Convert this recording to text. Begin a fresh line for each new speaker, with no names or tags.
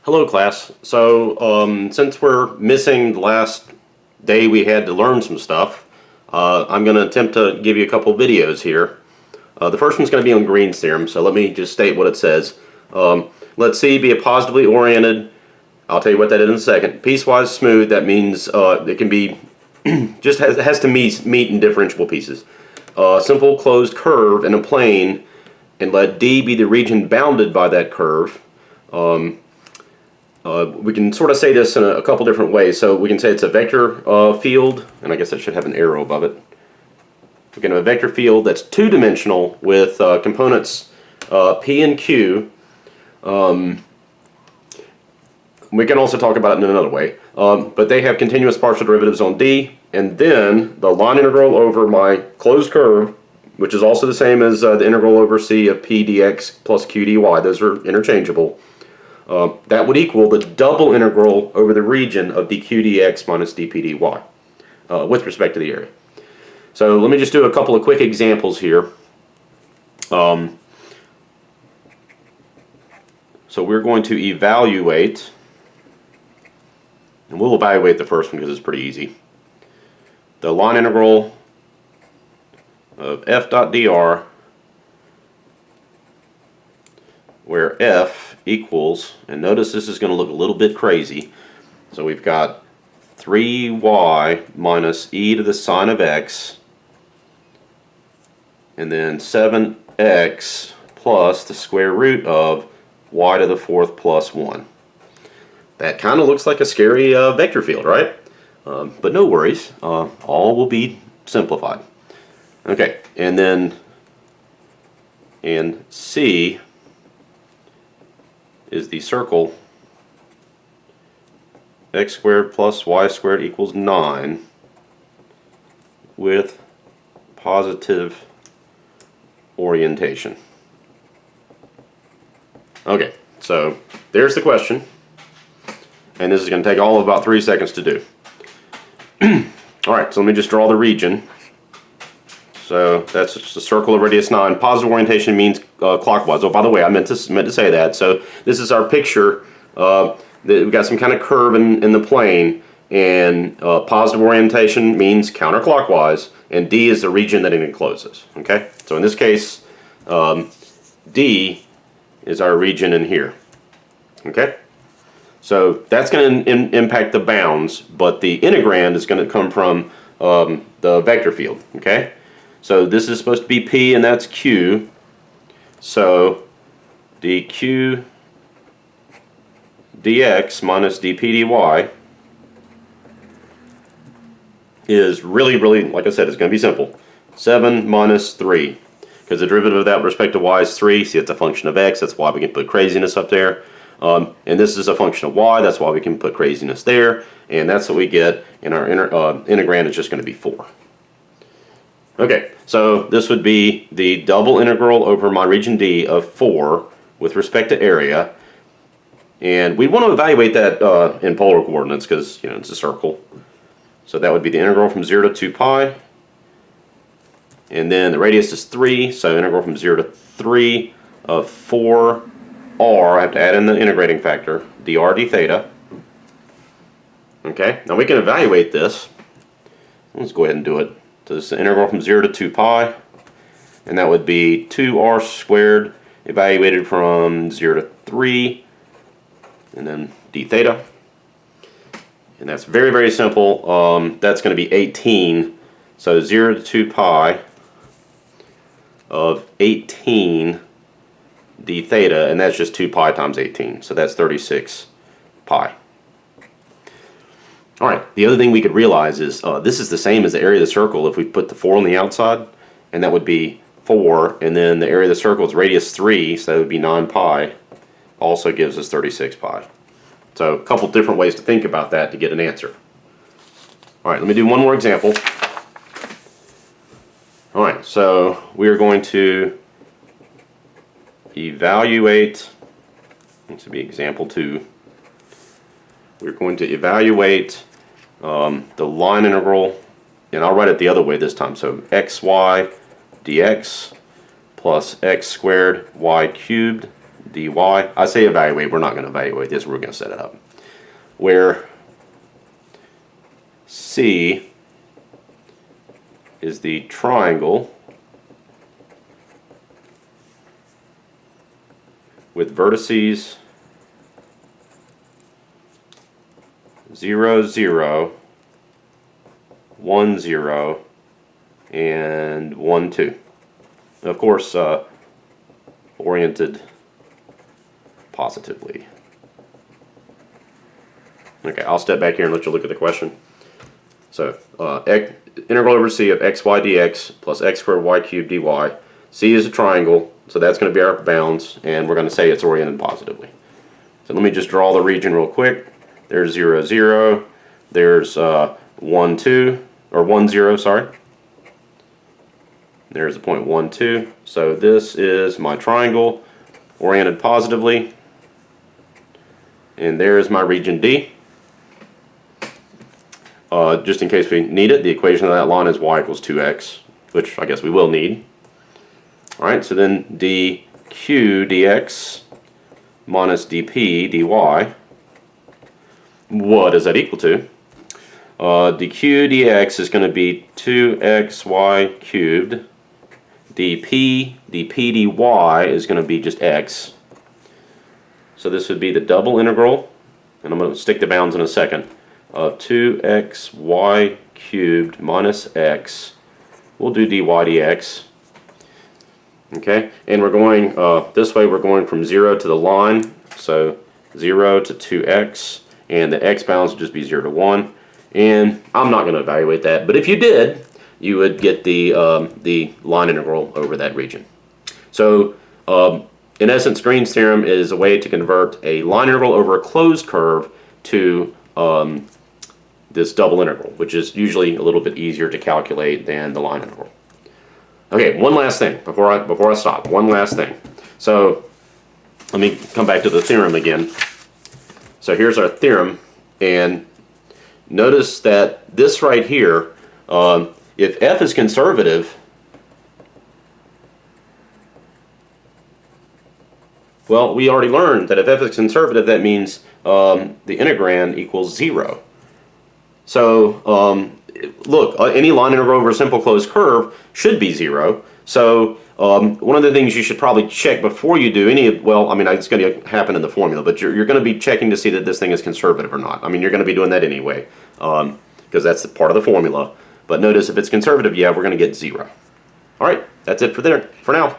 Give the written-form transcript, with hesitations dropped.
Hello class. So since we're missing the last day we had to learn some stuff, I'm going to attempt to give you a couple videos here. The first one's going to be on Green's theorem, so let me just state what it says. Let C be a positively oriented, I'll tell you what that is in a second, piecewise smooth. That means it can be just has to meet in differentiable pieces. Simple closed curve in a plane, and let D be the region bounded by that curve. We can sort of say this in a couple different ways. So we can say it's a vector field, and I guess I should have an arrow above it. We can have a vector field that's two-dimensional with components P and Q. We can also talk about it in another way. But they have continuous partial derivatives on D, and then the line integral over my closed curve, which is also the same as the integral over C of P dx plus Q dy. Those are interchangeable. That would equal the double integral over the region of dq dx minus dp dy with respect to the area. So let me just do a couple of quick examples here. So we're going to evaluate, and we'll evaluate the first one because it's pretty easy. The line integral of f dot dr, where f equals, and notice this is going to look a little bit crazy. So we've got 3y minus e to the sine of x, and then 7x plus the square root of y to the fourth plus 1. That kind of looks like a scary vector field, right? But no worries, all will be simplified. Okay, and then C is the circle x squared plus y squared equals 9 with positive orientation. Okay, so there's the question, and this is going to take all of about 3 seconds to do. Alright, so let me just draw the region. So that's just a circle of radius 9. Positive orientation means clockwise. Oh, by the way, I meant to say that. So this is our picture. We've got some kind of curve in the plane, and positive orientation means counterclockwise, and D is the region that it encloses. Okay, so in this case, D is our region in here. Okay, so that's going to impact the bounds, but the integrand is going to come from the vector field. Okay. So this is supposed to be P, and that's Q. So dq dx minus dp dy is really, like I said, it's going to be simple. 7 minus 3. Because the derivative of that with respect to y is 3. See, it's a function of x. That's why we can put craziness up there. And this is a function of y. That's why we can put craziness there. And that's what we get. And our integrand is just going to be 4. Okay, so this would be the double integral over my region D of 4 with respect to area. And we want to evaluate that in polar coordinates because, you know, it's a circle. So that would be the integral from 0 to 2 pi. And then the radius is 3, so integral from 0 to 3 of 4r. I have to add in the integrating factor, dr d theta. Okay, now we can evaluate this. Let's go ahead and do it. So this is the integral from 0 to 2 pi, and that would be 2r squared evaluated from 0 to 3, and then d theta. And that's very, very simple. That's going to be 18. So 0 to 2 pi of 18 d theta, and that's just 2 pi times 18. So that's 36 pi. Alright, the other thing we could realize is this is the same as the area of the circle if we put the 4 on the outside, and that would be 4, and then the area of the circle is radius 3, so that would be 9 pi, also gives us 36 pi. So a couple different ways to think about that to get an answer. Alright, let me do one more example. Alright, so we are going to evaluate, this will be example 2. We're going to evaluate the line integral, and I'll write it the other way this time. So xy dx plus x squared y cubed dy. I say evaluate, we're not going to evaluate this, we're going to set it up. Where C is the triangle with vertices 0, 0, 1, 0, and 1, 2. Of course, oriented positively. Okay, I'll step back here and let you look at the question. So, integral over C of xy dx plus x squared y cubed dy. C is a triangle, so that's going to be our bounds, and we're going to say it's oriented positively. So let me just draw the region real quick. There's 0, 0. There's 1, 2, or 1, 0, sorry. There's the point 1, 2. So this is my triangle, oriented positively. And there's my region D. Just in case we need it, the equation of that line is y equals 2x, which I guess we will need. Alright, so then dq dx minus dp dy, what is that equal to? dq dx is going to be 2xy cubed. dp dy is going to be just x. So this would be the double integral, and I'm going to stick the bounds in a second, of 2xy cubed minus x. We'll do dy dx. Okay, and we're going this way. We're going from 0 to the line, so 0 to 2x, and the x bounds would just be 0 to 1. And I'm not going to evaluate that, but if you did, you would get the line integral over that region. So in essence, Green's theorem is a way to convert a line integral over a closed curve to this double integral, which is usually a little bit easier to calculate than the line integral. Okay, one last thing before I stop. One last thing. So let me come back to the theorem again. So here's our theorem, and notice that this right here, if f is conservative, well, we already learned that if f is conservative, that means the integrand equals 0. So look, any line integral over a simple closed curve should be 0. So one of the things you should probably check before you do any, well, I mean, it's going to happen in the formula, but you're going to be checking to see that this thing is conservative or not. I mean, you're going to be doing that anyway, because that's part of the formula. But notice if it's conservative, yeah, we're going to get 0. All right, that's it for now.